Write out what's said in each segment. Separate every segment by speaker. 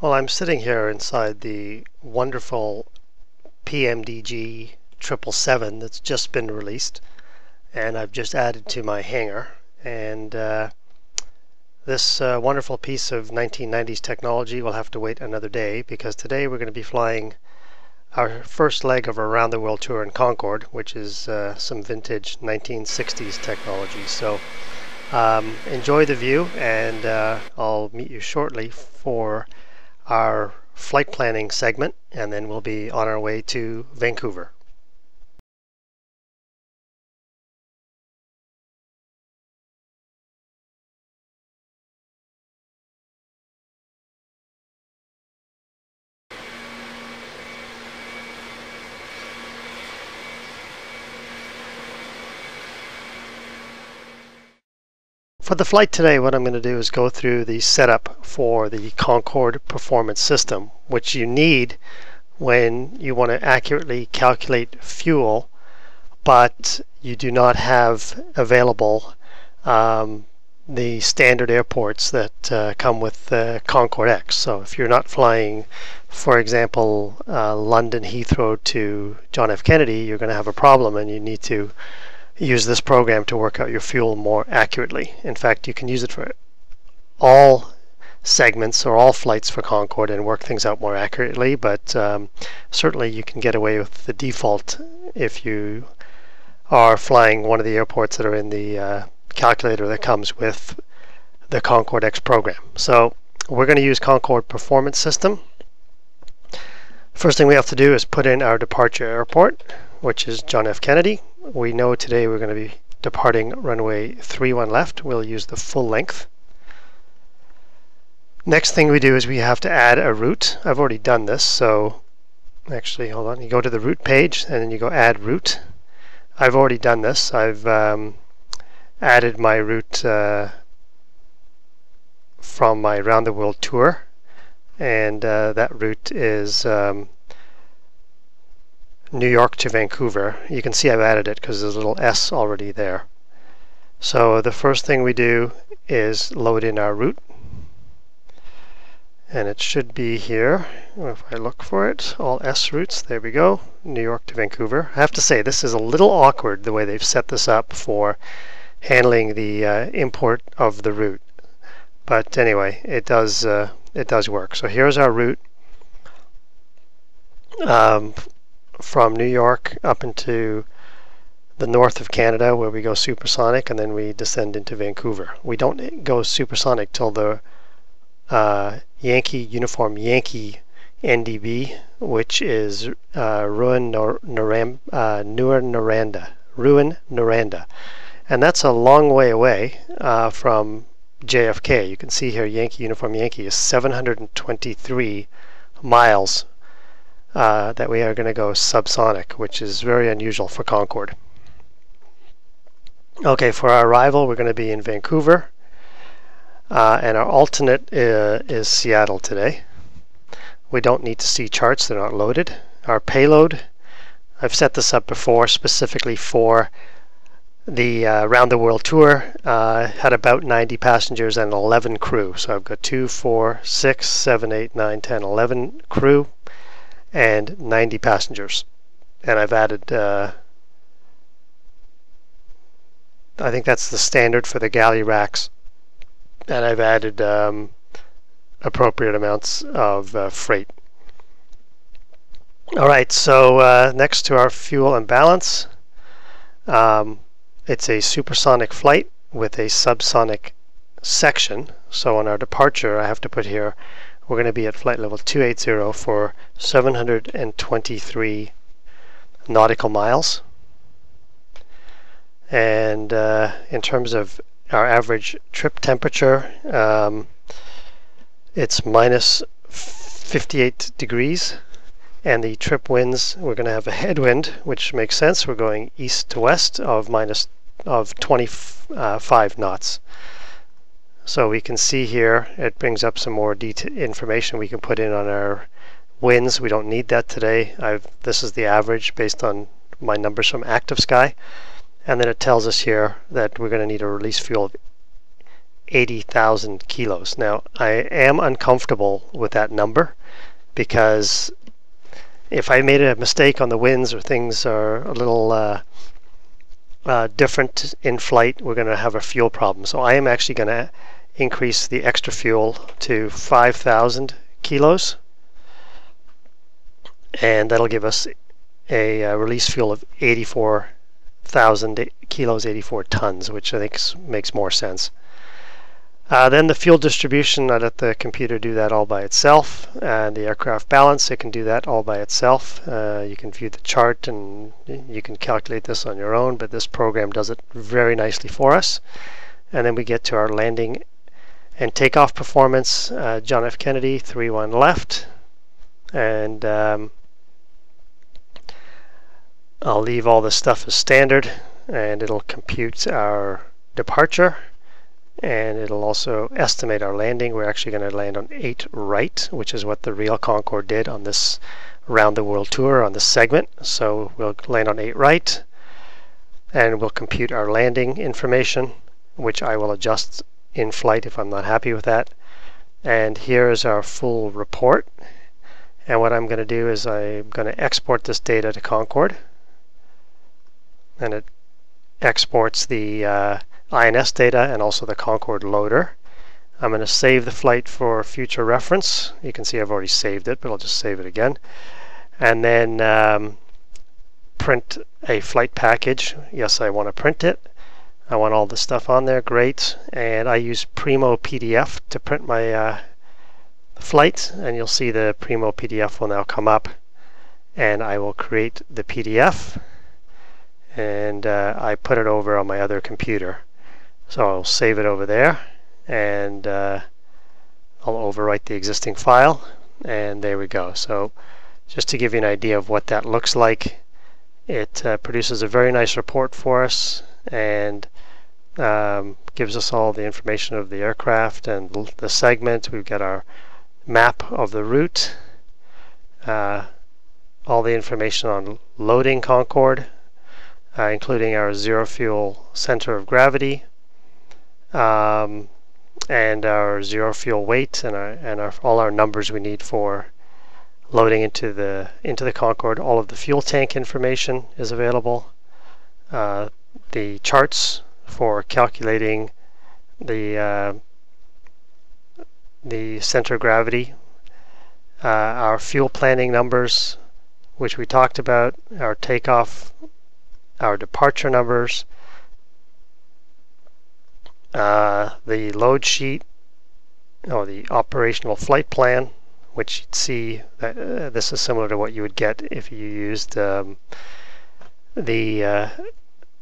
Speaker 1: Well, I'm sitting here inside the wonderful PMDG 777 that's just been released, and I've just added to my hangar. And this wonderful piece of 1990s technology will have to wait another day, because today we're going to be flying our first leg of our Around the World tour in Concorde, which is some vintage 1960s technology. So enjoy the view, and I'll meet you shortly for our flight planning segment, and then we'll be on our way to Vancouver. For the flight today, what I'm going to do is go through the setup for the Concorde performance system, which you need when you want to accurately calculate fuel, but you do not have available the standard airports that come with Concorde X. So if you're not flying, for example, London Heathrow to John F. Kennedy, you're going to have a problem, and you need to use this program to work out your fuel more accurately. In fact, you can use it for all segments or all flights for Concorde and work things out more accurately, but certainly you can get away with the default if you are flying one of the airports that are in the calculator that comes with the Concorde X program. So we're going to use Concorde Performance System. First thing we have to do is put in our departure airport, which is John F. Kennedy. We know today we're going to be departing runway 31 left. We'll use the full length. Next thing we do is we have to add a route. I've already done this, so actually, hold on. You go to the route page, and then you go add route. I've already done this. I've added my route from my Round the World tour, and that route is New York to Vancouver. You can see I've added it because there's a little S already there. So the first thing we do is load in our route, and it should be here. If I look for it, all S routes, there we go, New York to Vancouver. I have to say, this is a little awkward the way they've set this up for handling the import of the route, but anyway, it does work. So here's our route from New York up into the north of Canada, where we go supersonic, and then we descend into Vancouver. We don't go supersonic till the Yankee Uniform Yankee NDB, which is Rouyn-Noranda, and that's a long way away from JFK. You can see here Yankee Uniform Yankee is 723 miles that we are going to go subsonic, which is very unusual for Concorde. Okay, for our arrival, we're going to be in Vancouver, and our alternate is Seattle today. We don't need to see charts, they're not loaded. Our payload, I've set this up before specifically for the Round the World tour, had about 90 passengers and 11 crew. So I've got 2, 4, 6, 7, 8, 9, 10, 11 crew and 90 passengers. And I've added, I think that's the standard for the galley racks, and I've added appropriate amounts of freight. Alright, so next to our fuel and balance, it's a supersonic flight with a subsonic section. So on our departure, I have to put here, we're going to be at flight level 280 for 723 nautical miles. And in terms of our average trip temperature, it's minus 58 degrees. And the trip winds, we're going to have a headwind, which makes sense. We're going east to west of 25 knots. So we can see here, it brings up some more information we can put in on our winds. We don't need that today. This is the average based on my numbers from Active Sky. And then it tells us here that we're going to need a release fuel of 80,000 kilos. Now, I am uncomfortable with that number because if I made a mistake on the winds or things are a little different in flight, we're going to have a fuel problem. So I am actually going to increase the extra fuel to 5,000 kilos, and that'll give us a release fuel of 84,000 kilos, 84 tons, which I think makes more sense. Then the fuel distribution, I let the computer do that all by itself. And the aircraft balance, it can do that all by itself. You can view the chart and you can calculate this on your own, but this program does it very nicely for us. And then we get to our landing and takeoff performance. John F. Kennedy, 3-1 left. And I'll leave all this stuff as standard, and it'll compute our departure. And it'll also estimate our landing. We're actually going to land on 8 right, which is what the real Concorde did on this round the world tour on this segment. So we'll land on 8 right, and we'll compute our landing information, which I will adjust in flight if I'm not happy with that. And here is our full report. And what I'm going to do is I'm going to export this data to Concorde, and it exports the INS data and also the Concorde loader. I'm going to save the flight for future reference. You can see I've already saved it, but I'll just save it again. And then print a flight package. Yes, I want to print it. I want all the stuff on there. Great. And I use Primo PDF to print my flight, and you'll see the Primo PDF will now come up, and I will create the PDF, and I put it over on my other computer. So I'll save it over there, and I'll overwrite the existing file, and there we go. So just to give you an idea of what that looks like, it produces a very nice report for us, and gives us all the information of the aircraft and the segment. We've got our map of the route, all the information on loading Concorde, including our zero fuel center of gravity, and our zero fuel weight, and all our numbers we need for loading into the Concorde. All of the fuel tank information is available. The charts for calculating the center of gravity, our fuel planning numbers, which we talked about, our takeoff, our departure numbers, the load sheet, the operational flight plan, which you'd see that this is similar to what you would get if you used the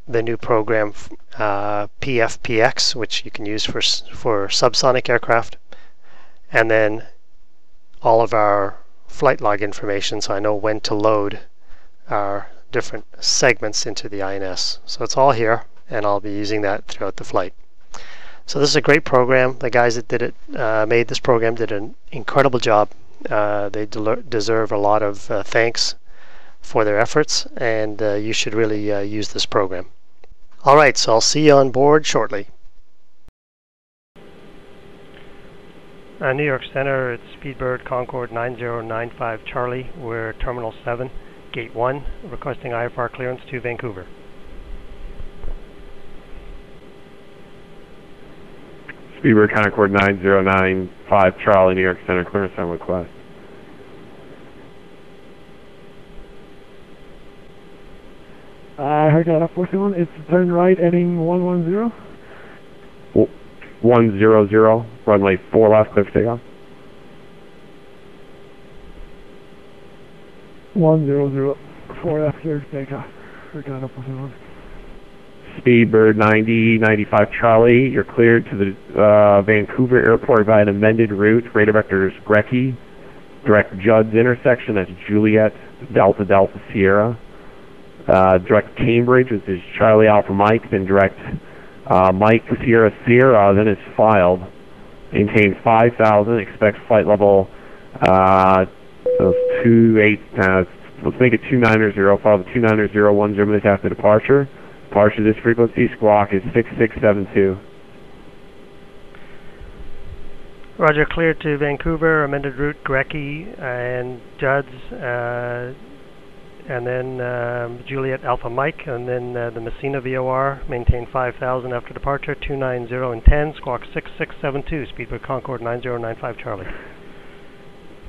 Speaker 1: new program PFPX, which you can use for subsonic aircraft, and then all of our flight log information, so I know when to load our different segments into the INS. So it's all here, and I'll be using that throughout the flight. So this is a great program. The guys that did it, made this program, did an incredible job. They deserve a lot of thanks for their efforts, and you should really use this program. All right, so I'll see you on board shortly. New York Center, it's Speedbird Concorde 9095 Charlie. We're Terminal 7, Gate 1, requesting IFR clearance to Vancouver.
Speaker 2: Speedbird Concorde 9095 Charlie, New York Center, clearance on request.
Speaker 3: I heard that up 41. It's turn right, ending 110.
Speaker 2: 100, runway 4 left, clear for takeoff.
Speaker 3: 100, 4 left, clear for takeoff. Heard that up 41.
Speaker 2: Speedbird 9095 Charlie, you're cleared to the Vancouver Airport via an amended route. Radar vector is Grecky. Direct Judd's intersection, that's Juliet, Delta Delta Sierra. Direct Cambridge, which is Charlie Alpha Mike, then direct Mike Sierra Sierra, then it's filed. Maintain 5,000, expect flight level, so 28, let's make it 290, file the 290, 1 minutes after departure. Departure this frequency, Squawk is 6672.
Speaker 1: Roger, clear to Vancouver, amended route, Grecky and Judd's, and then Juliet Alpha Mike, and then the Messina VOR, maintain 5,000 after departure, 290 and 10, Squawk 6672, Speedbird Concorde 9095 Charlie.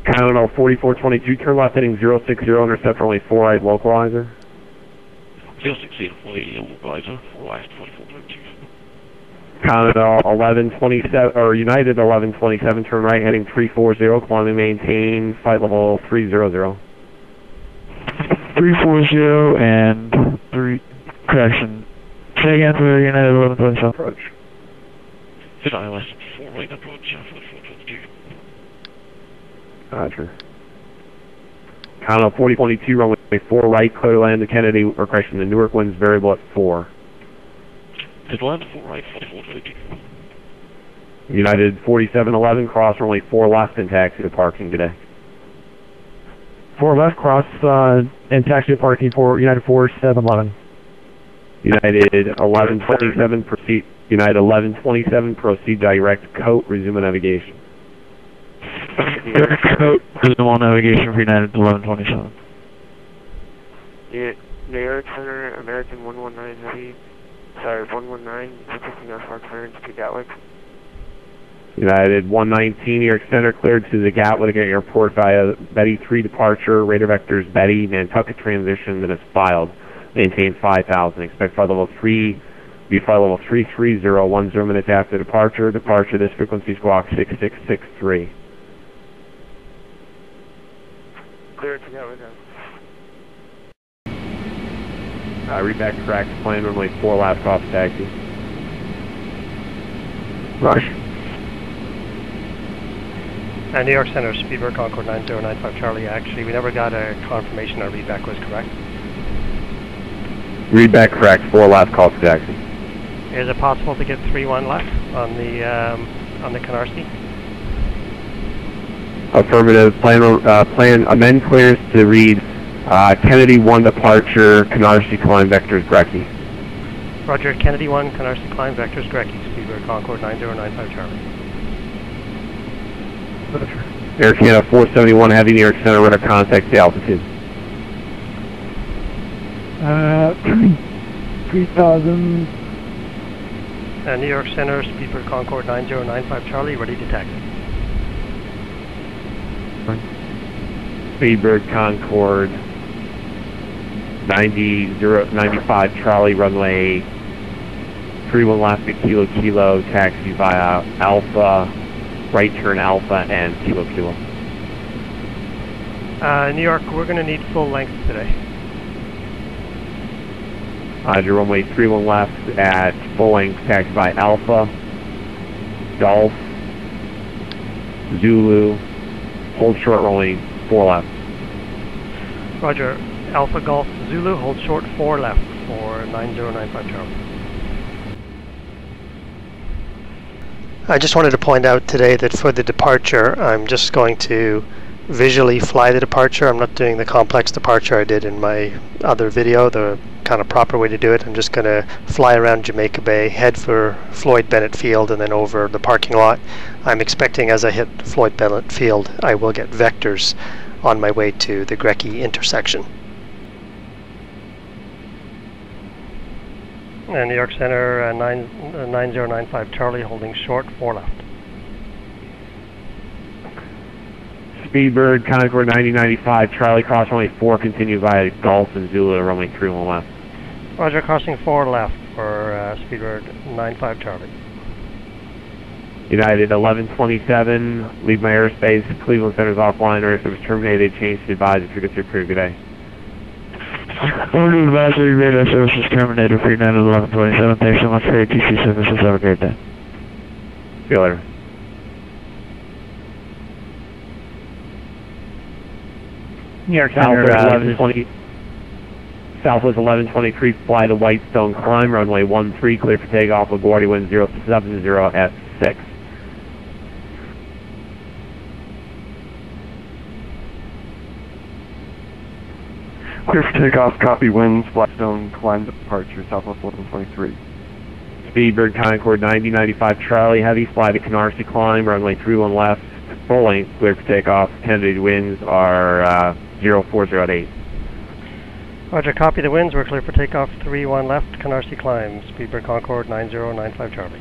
Speaker 2: Continental 4422, turn left heading 060, intercept only 4 right localizer.
Speaker 4: 060, localizer, 4 last 4422.
Speaker 2: Continental 1127, or United 1127, turn right heading 340, climbing maintain, flight level 300.
Speaker 3: 340 and 3, correction. Say again for United 1127.
Speaker 4: Approach. Did I last 4 right approach, 4422.
Speaker 2: Roger. Continental 4022, runway 4 right, clear to land to Kennedy, or correction, the Newark wind's variable at 4.
Speaker 4: Did land 4 right, 4422.
Speaker 2: United 4711, cross runway 4 left and taxi to parking today.
Speaker 3: 4 left, cross, and taxi to parking for United 4711.
Speaker 2: United 1127, proceed. United 1127, proceed direct coat, resume navigation.
Speaker 3: Direct coat, resume navigation for United 1127.
Speaker 5: New York Center, American 119 Heavy. Sorry, 119, requesting our clearance to Gatwick.
Speaker 2: United 119, New York Center, cleared to the Gatwick Airport via Betty 3 departure, radar vectors Betty, Nantucket transition that is filed. Maintain 5,000. Expect flight level 3, be flight level 330, 10 minutes after departure. Departure, this frequency Squawk 6663.
Speaker 5: Clear to Gatwick.
Speaker 2: Read back tracks, plan runway 4 left off taxi.
Speaker 3: Rush.
Speaker 1: New York Center, Speedbird Concorde 9095 Charlie. Actually, we never got a confirmation our readback was correct.
Speaker 2: Read back correct, 4 left, call to taxi.
Speaker 1: Is it possible to get 3-1 left on the Canarsie?
Speaker 2: Affirmative, plan amend clearance to read Kennedy 1 departure, Canarsie climb vectors Grecky.
Speaker 1: Roger, Kennedy 1, Canarsie climb vectors Grecky, Speedbird Concorde 9095 Charlie.
Speaker 2: Air Canada 471 Heavy, New York Center, radar contact to altitude.
Speaker 3: 3,000.
Speaker 1: New York Center, Speedbird Concorde 9095 Charlie, ready to taxi.
Speaker 2: Speedbird Concorde 95 Charlie, runway 31 left to Kilo Kilo, taxi via Alpha, right turn Alpha and Kilo Kilo.
Speaker 1: New York, we're going to need full length today.
Speaker 2: Roger, runway 31 left at full length, taxi by Alpha, Golf, Zulu, hold short runway 4 left.
Speaker 1: Roger, Alpha Golf Zulu, hold short 4 left for 9095 Charlie. I just wanted to point out today that for the departure, I'm just going to visually fly the departure. I'm not doing the complex departure I did in my other video, the kind of proper way to do it. I'm just going to fly around Jamaica Bay, head for Floyd Bennett Field, and then over the parking lot. I'm expecting as I hit Floyd Bennett Field, I will get vectors on my way to the Grecky intersection. New York Center, 9095 Charlie, holding short 4 left.
Speaker 2: Speedbird Concorde 9095 Charlie, cross runway 4, continue via Golf and Zulu, runway 31 left.
Speaker 1: Roger, crossing 4 left for Speedbird 95 Charlie.
Speaker 2: United 1127, leave my airspace, Cleveland Center's offline, or if it was terminated, change to advise if you're good through today.
Speaker 3: Order advisory, radar services terminated for United 1127. Thanks so much for your TC services. Have a great day.
Speaker 2: See you later.
Speaker 3: New York Center,
Speaker 2: Southwest 1123, fly to Whitestone, climb runway 13, clear for takeoff, LaGuardia wind 070 at 6.
Speaker 6: Clear for takeoff, copy winds, Blackstone, climb departure, Southwest 1123.
Speaker 2: Speedbird Concorde 9095 Charlie, heavy, fly to Canarsie climb, runway 31 left, full length, clear for takeoff. Tentative winds are 0408.
Speaker 1: Roger, copy the winds. We're clear for takeoff. 31 left, Canarsie climb. Speedbird Concorde 9095 Charlie.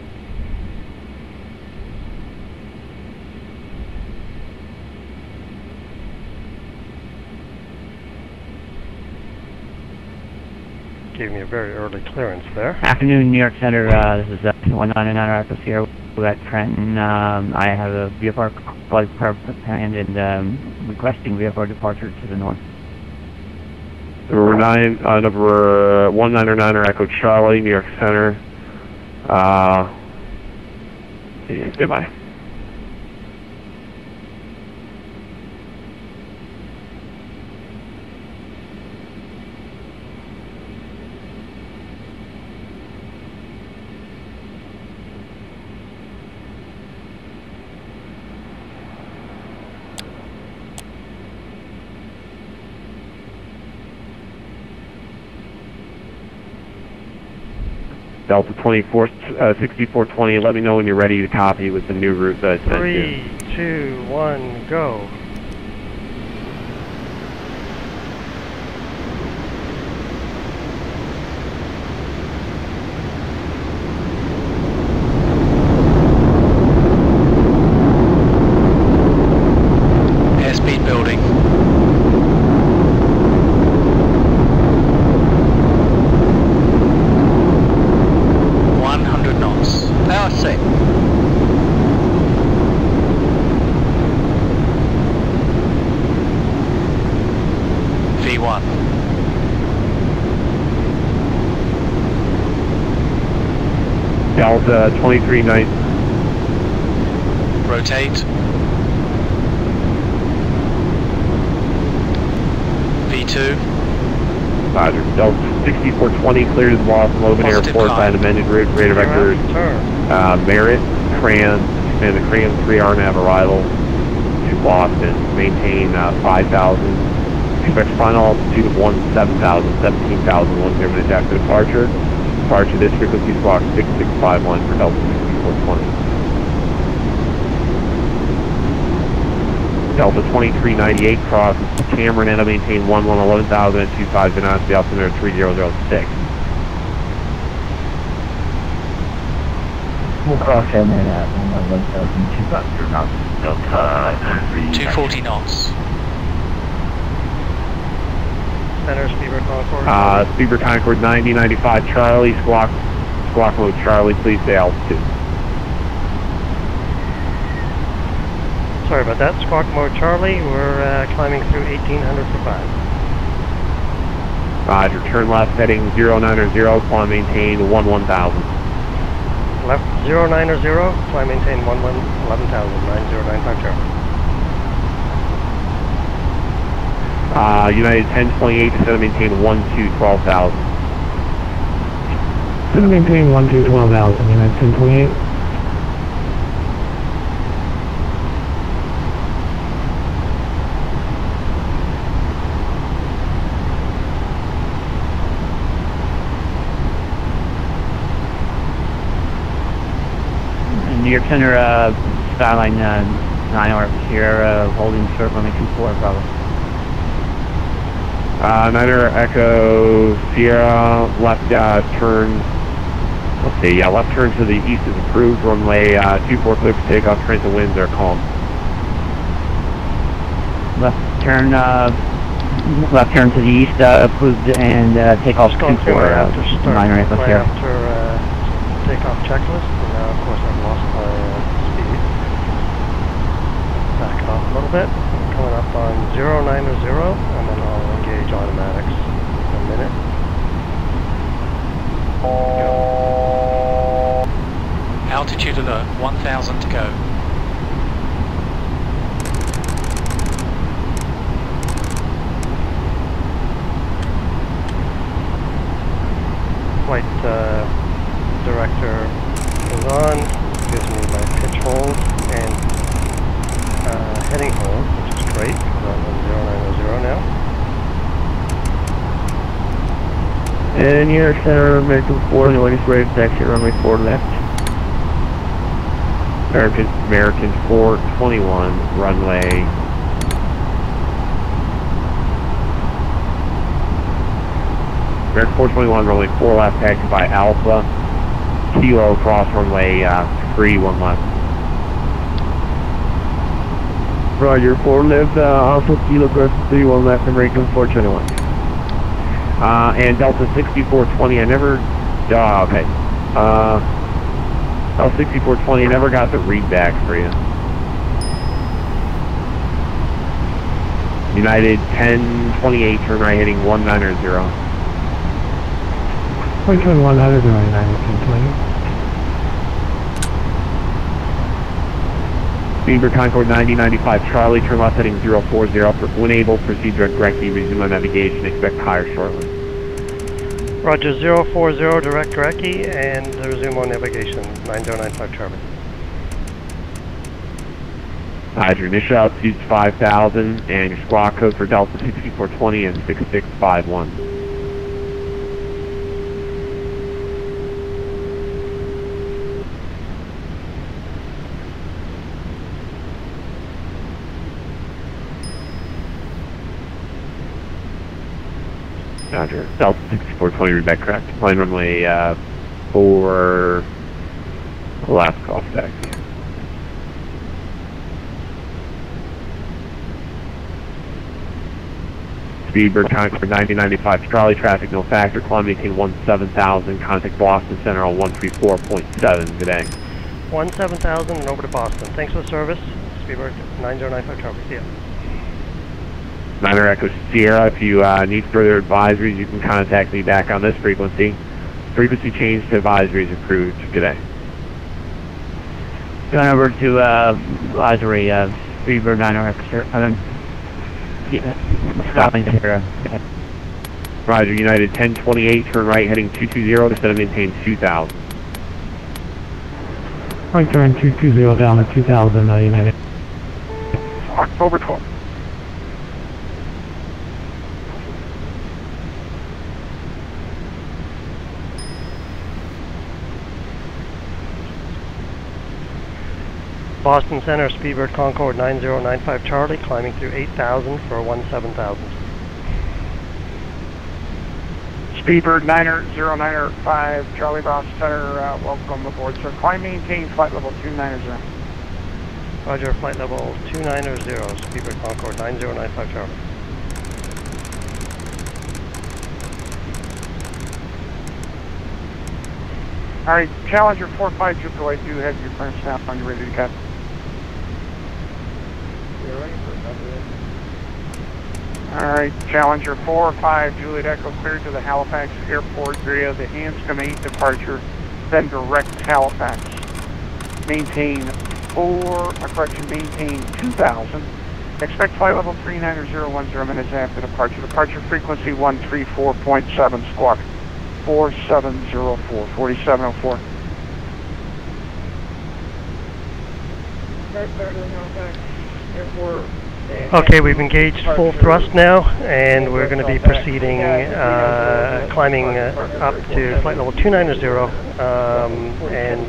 Speaker 1: Gave me a very early clearance there.
Speaker 3: Afternoon, New York Center. This is 199 Arcos here. We're at Trenton. I have a VFR flight planned and requesting VFR departure to the north.
Speaker 2: Number 199 Echo Charlie, New York Center. Goodbye. Delta 6420, let me know when you're ready to copy with the new route that I sent you.
Speaker 1: 3, 2, 1, go.
Speaker 6: Airspeed building. Power set. V1.
Speaker 2: Delta 2390.
Speaker 6: Rotate. V2.
Speaker 2: Roger. Delta 6420 cleared the wall from Logan
Speaker 6: Positive
Speaker 2: Airport by an
Speaker 6: climb.
Speaker 2: amended route. Radar vectors Merritt, Cran, and the Cran 3R nav arrival to Boston. Maintain 5,000. Expect final altitude of 17,000, 17,000, 0 minutes after departure. Departure this frequency Squawk 6651 for Delta 6420. Delta 2398 cross Cameron and maintain 11,000 at 25 knots, the altimeter 3006.
Speaker 3: We'll cross Cameron at 11,200 knots, Delta
Speaker 6: 240 knots.
Speaker 1: Center, Speedbird Concorde.
Speaker 2: Speedbird Concorde 9095 Charlie, Squawk mode Charlie, please stay altitude.
Speaker 1: Sorry about that. Squawk mode Charlie. We're climbing through 1800 for 5.
Speaker 2: Roger, turn left heading 090, climb maintain 11,000.
Speaker 1: Left 090, climb maintain 11,000, 9095 Charlie.
Speaker 2: United 1028, descend maintain 12,000.
Speaker 3: Descend maintain 12,000, United 1028. New York Center, Skyline 9 Sierra, holding short runway 24, Bravo.
Speaker 2: Niner Echo Sierra, left turn, left turn to the east is approved, runway 24 clear for takeoff, trends and winds are calm.
Speaker 3: Left turn to the east, approved, and takeoff 24, Niner Echo Sierra.
Speaker 1: After takeoff checklist, and now of course I've lost my speed. Back it off a little bit. I'm coming up on 090, and then I'll engage automatics in a minute. Go.
Speaker 6: Altitude alert, 1,000 to go.
Speaker 1: Flight director is on, gives me my pitch hold and heading hold, which is great because I'm on 090 now.
Speaker 3: And here, center American 4, the latest rate of exit, runway 4 left.
Speaker 2: American 421, runway. American 421, runway 4 left, taxied by Alpha. Kilo cross runway 31 left.
Speaker 3: Roger, 4 left, Alpha Kilo cross 31 left, American 421.
Speaker 2: And Delta 6420, I never, okay. Delta 6420, I never got the readback for you. United 1028, turn right heading 190.
Speaker 3: 100, 1020.
Speaker 2: Speedbird Concorde 9095 Charlie, turn left heading 040. When able, proceed direct Recky, resume on navigation, expect higher shortly.
Speaker 1: Roger, 040 direct Recky and resume on navigation, 9095 Charlie.
Speaker 2: Your initial altitude is 5,000 and your squawk code for Delta 6420 is 6651. Roger. Delta 6420, read back correct. Plane runway 4 last off taxi. Speedbird Concorde 9095 Charlie, traffic no factor, climb maintain 17,000, contact Boston Center on 134.7 today.
Speaker 1: 17,000 and over to Boston. Thanks for the service. Speedbird 9095 Charlie. See ya.
Speaker 2: 9 Echo Sierra, if you need further advisories, you can contact me back on this frequency. Frequency change to advisories approved today.
Speaker 3: Going over to advisory, Speedbird 9 Echo Sierra. Stopping here.
Speaker 2: Roger, United 1028, turn right heading 220, descend and maintain 2,000.
Speaker 3: Right turn 220 down to 2,000, United.
Speaker 5: October 12th.
Speaker 1: Boston Center, Speedbird Concorde 9095 Charlie, climbing through 8,000 for 17,000.
Speaker 5: Speedbird 9095 Charlie, Boston Center, welcome aboard, sir. Climb maintain flight level 290.
Speaker 1: Roger, flight level 290, Speedbird Concorde 9095 Charlie.
Speaker 5: Alright, Challenger 45 Jupiter, I do have your clearance now on you, ready to cut. Alright, Challenger 45 Juliet Echo cleared to the Halifax Airport via the Anscombe 8 departure, then direct Halifax. Maintain 2,000. Expect flight level 39010 minutes after departure. Departure frequency 134.7 squawk 4704, 4704.
Speaker 1: Okay, we've engaged full thrust now, and we're going to be proceeding, climbing up to flight level 290, and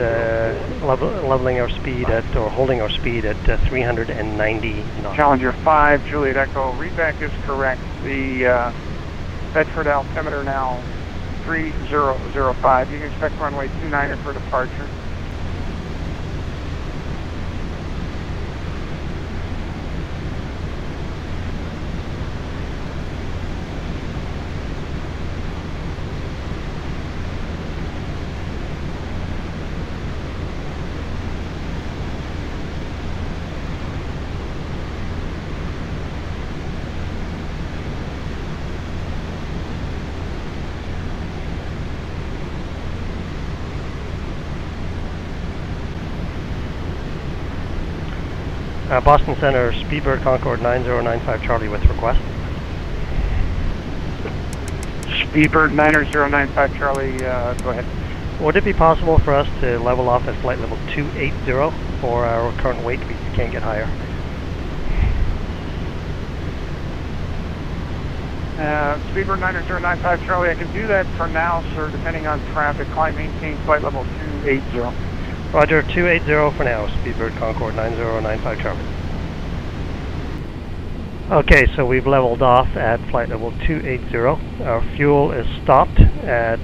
Speaker 1: leveling our speed at, or holding our speed at 390 knots.
Speaker 5: Challenger 5, Juliet Echo, readback is correct. The Bedford altimeter now 3005. You can expect runway 29 for departure.
Speaker 1: Boston Center, Speedbird Concorde 9095 Charlie with request.
Speaker 5: Speedbird 9095 Charlie, go ahead.
Speaker 1: Would it be possible for us to level off at flight level 280 for our current weight? We can't get higher.
Speaker 5: Speedbird 9095 Charlie, I can do that for now, sir, depending on traffic. Climb maintain flight level 280.
Speaker 1: Roger, 280 for now, Speedbird Concorde 9095 Charlie. Okay, so we've leveled off at flight level 280. Our fuel is stopped at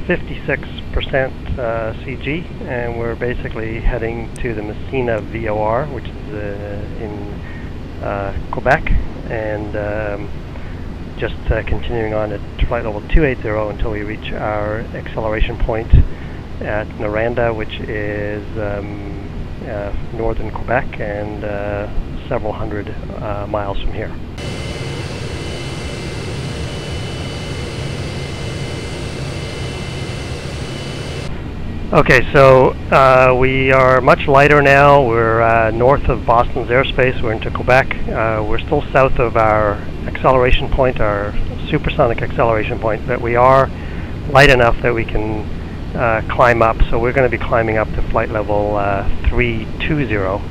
Speaker 1: 56% CG, and we're basically heading to the Messina VOR, which is in Quebec, and just continuing on at flight level 280 until we reach our acceleration point at Noranda, which is northern Quebec and several hundred miles from here. Okay, so we are much lighter now. We're north of Boston's airspace. We're into Quebec. We're still south of our acceleration point, our supersonic acceleration point, but we are light enough that we can climb up. So we're going to be climbing up to flight level 320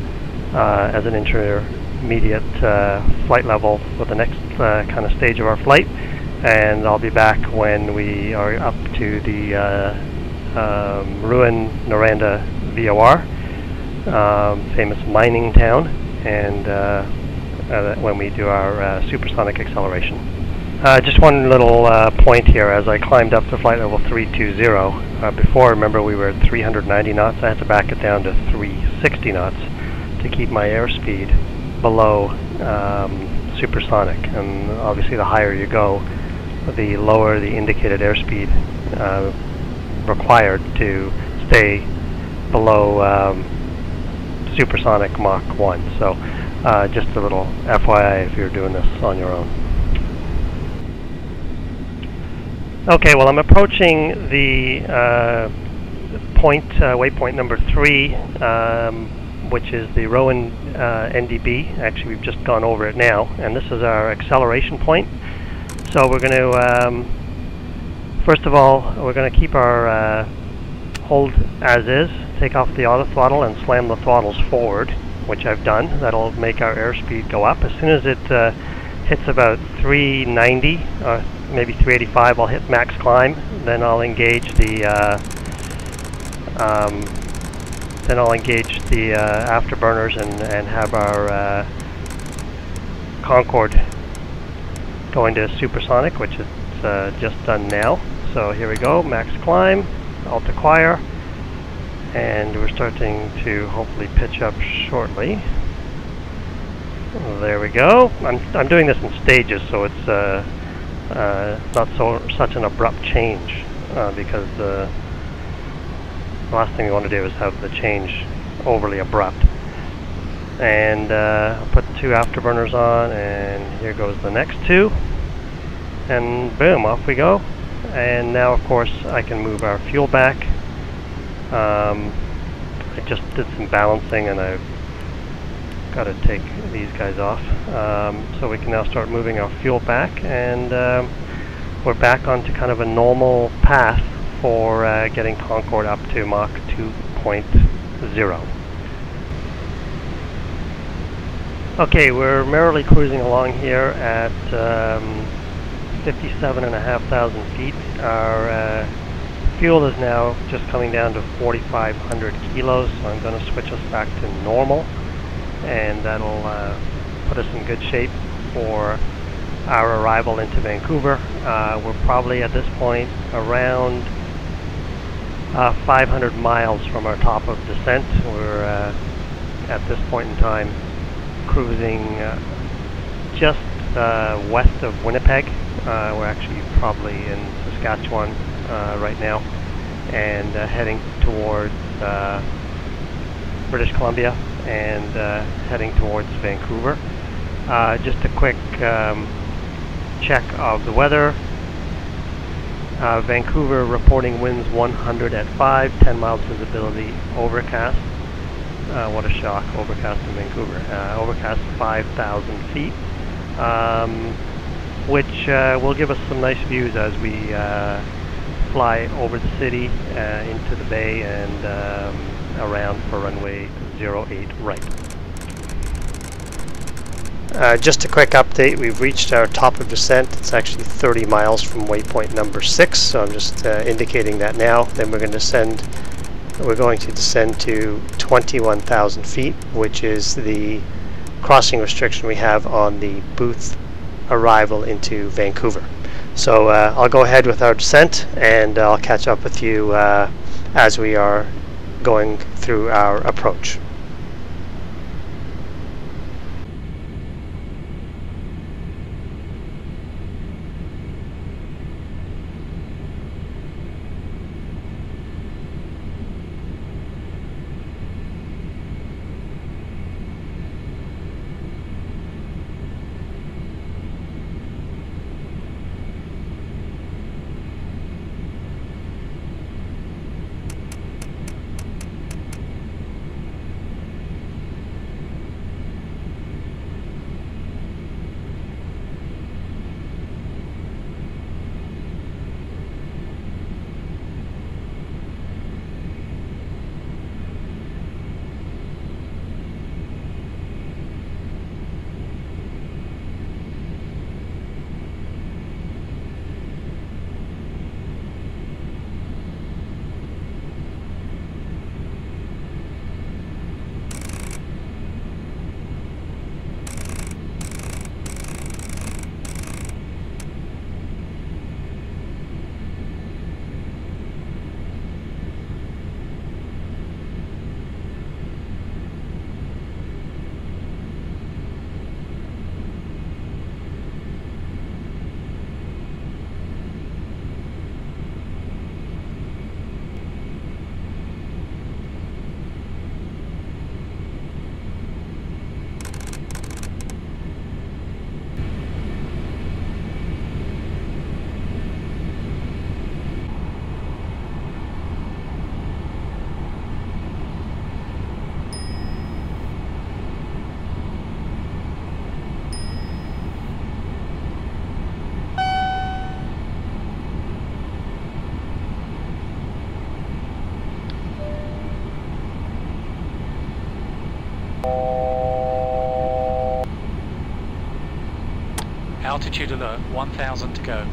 Speaker 1: as an intermediate flight level for the next kind of stage of our flight. And I'll be back when we are up to the Ruin Noranda VOR, famous mining town, and when we do our supersonic acceleration. Just one little point here. As I climbed up to flight level 320, before, remember, we were at 390 knots. I had to back it down to 360 knots to keep my airspeed below supersonic. And obviously the higher you go, the lower the indicated airspeed required to stay below supersonic Mach 1. So just a little FYI if you're doing this on your own. Okay, well, I'm approaching the waypoint number 3, which is the Rowan NDB. Actually, we've just gone over it now, and this is our acceleration point. So we're going to first of all, we're going to keep our hold as is, take off the auto throttle and slam the throttles forward, which I've done. That'll make our airspeed go up. As soon as it hits about 390, maybe 385, I'll hit max climb. Then I'll engage the afterburners and have our Concorde go into supersonic, which is just done now. So here we go, max climb, alt acquire, and we're starting to hopefully pitch up shortly. There we go. I'm doing this in stages, so it's not such an abrupt change, because the last thing we want to do is have the change overly abrupt. And I'll put 2 afterburners on, and here goes the next 2. And boom, off we go. And now, of course, I can move our fuel back. I just did some balancing, and I've got to take these guys off. So we can now start moving our fuel back, and we're back onto kind of a normal path for getting Concorde up to Mach 2.0. Okay, we're merrily cruising along here at 57,500 feet. Our fuel is now just coming down to 4,500 kilos, so I'm going to switch us back to normal, and that'll put us in good shape for our arrival into Vancouver. We're probably at this point around 500 miles from our top of descent. We're at this point in time cruising just west of Winnipeg. We're actually probably in Saskatchewan right now, and heading towards British Columbia and heading towards Vancouver. Just a quick check of the weather. Vancouver reporting winds 100 at 5, 10 miles visibility, overcast. What a shock, overcast in Vancouver. Overcast 5,000 feet. Which will give us some nice views as we fly over the city, into the bay, and around for runway 08 right. Just a quick update, we've reached our top of descent. It's actually 30 miles from waypoint number 6, so I'm just indicating that now. Then we're going to descend to 21,000 feet, which is the crossing restriction we have on the booth arrival into Vancouver. So I'll go ahead with our descent, and I'll catch up with you as we are going through our approach.
Speaker 6: Altitude alert, 1,000 to go.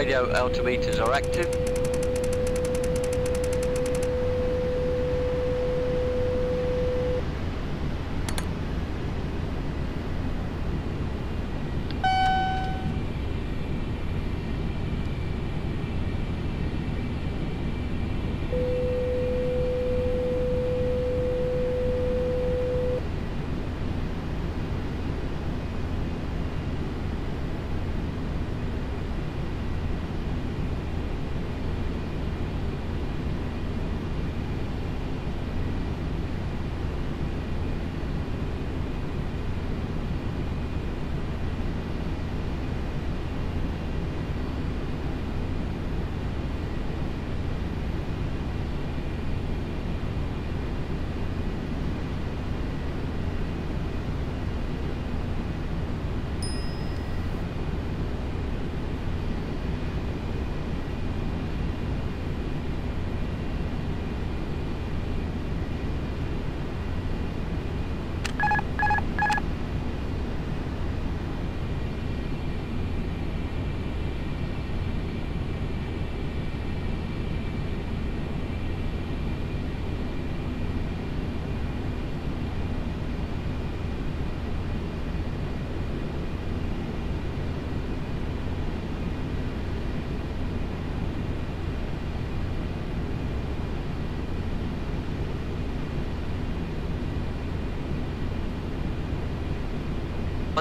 Speaker 7: Radio altimeters are active.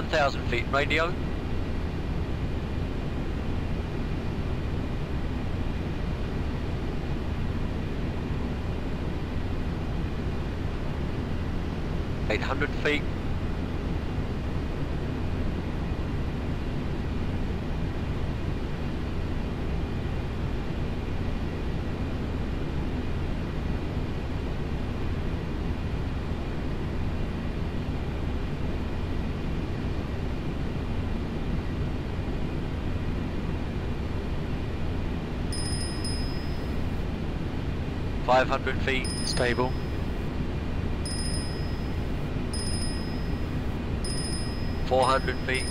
Speaker 7: Thousand feet radio. $800 feet. $500 feet.
Speaker 6: Stable.
Speaker 7: $400 feet.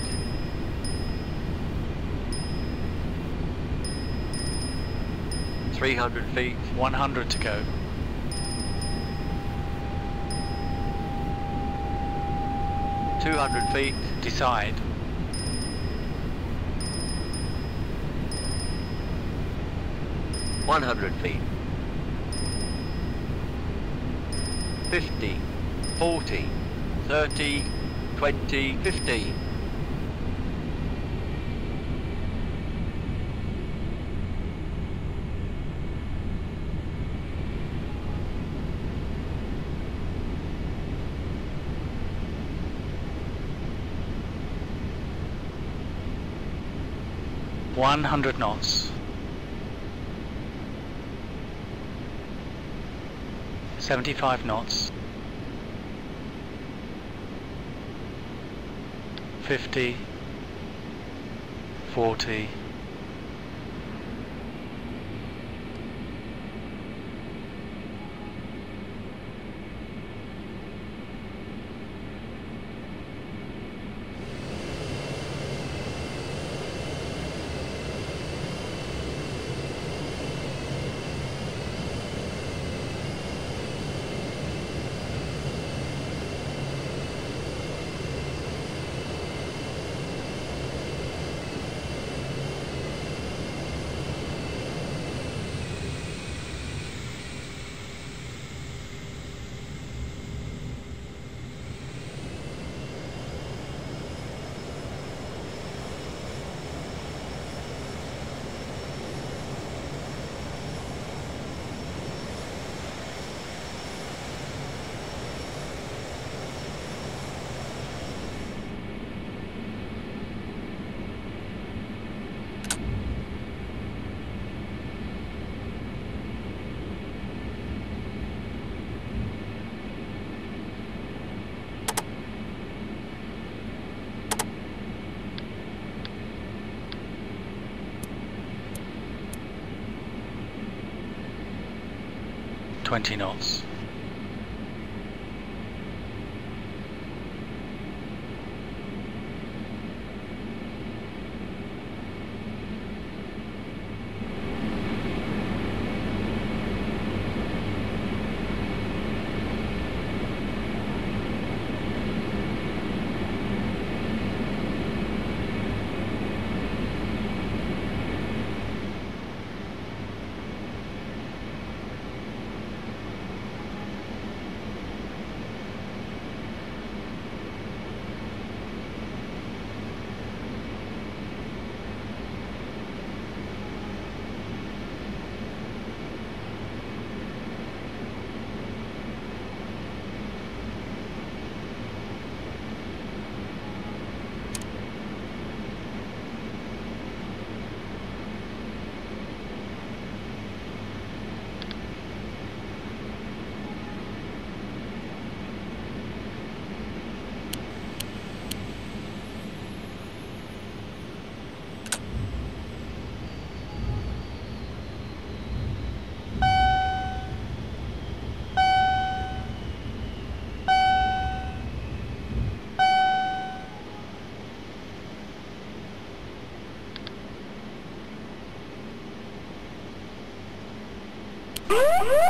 Speaker 7: $300 feet.
Speaker 6: 100 to go. $200 feet. Decide.
Speaker 7: $100 feet. 50, 40, 30, 20, 15.
Speaker 6: $100 knots. 75 knots. 50, 40, 20 knots.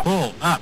Speaker 8: Pull up.